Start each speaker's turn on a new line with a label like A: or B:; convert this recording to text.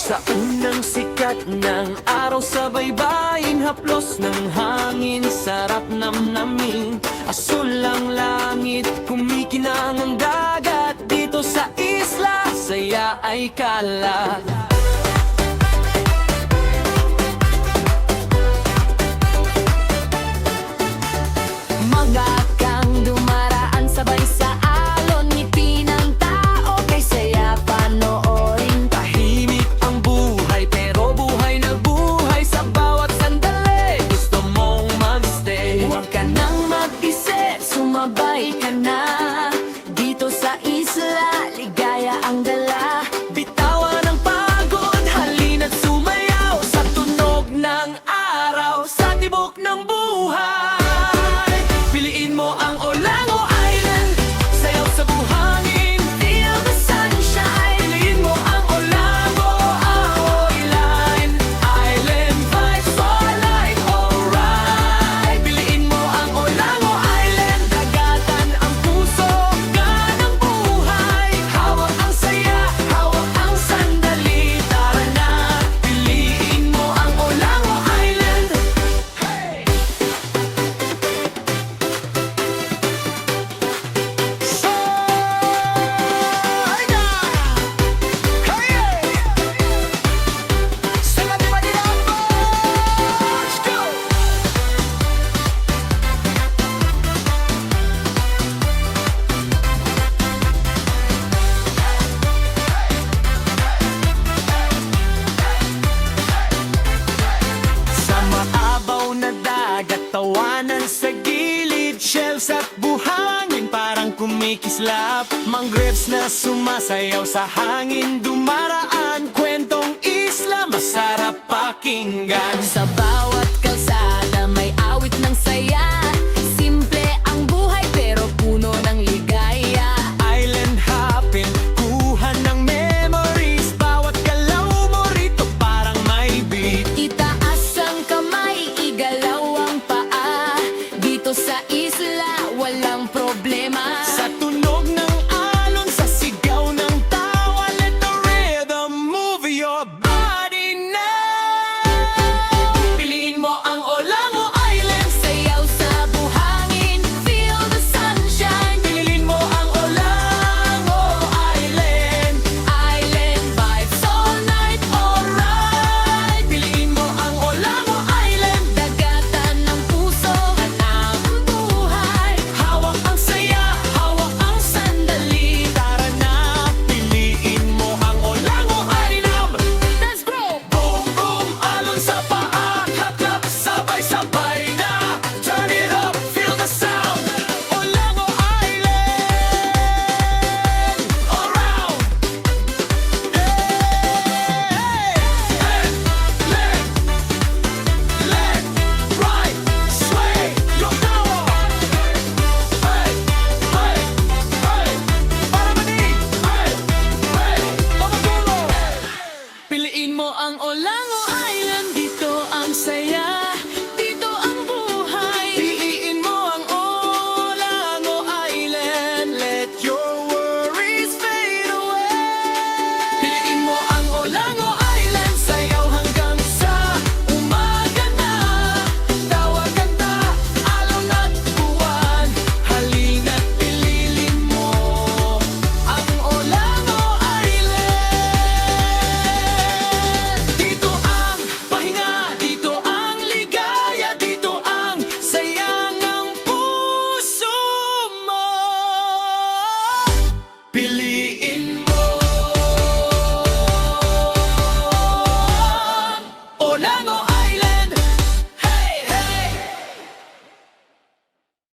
A: Sa unang sikat ng araw sa baybayin, haplos ng hangin, sarap namnamin. Asul ang langit, kumikinang ang dagat. Dito sa isla, saya ay kalat.
B: Magakang dumaraan sabay sa alon, ngiti ng tao kay saya panoorin.
A: Tahimik ang buhay, pero buhay na buhay. Sa bawat sandali, gusto mong magstay.
B: Huwag ka nang mag-isip, sumabay ka na. Dito sa isla, ligaya ang dala.
A: Bitawan ang pagod, halina't sumayaw sa tunog ng araw, sa tibok ng buhay. Piliin mo ang Olango Island, sayaw sa buhangin,
B: Feel the sunshine.
A: piliin mo ang Olango Island. Island vibes for life, alright. Piliin mo ang Olango Island, dagatan ang puso, ganang buhay. Hawak ang saya, hawak ang sandali, tara na. Piliin mo ang Olango Island. Hey! Sa maabaw na dagat, tawanan sa gilid, shells at buhangin parang kumikislap. Mangroves na sumasayaw sa hangin, dumaraan, kwentong isla, masarap pakinggan.
B: Sa bawat kalsada may awit ng saya. Simple ang buhay pero puno ng ligaya.
A: Island hopping, kuha ng memories, bawat galaw mo rito parang may beat.
B: Itaas ang kamay, igalaw ang paa. Dito sa isla, walang problema.
A: Sa tunog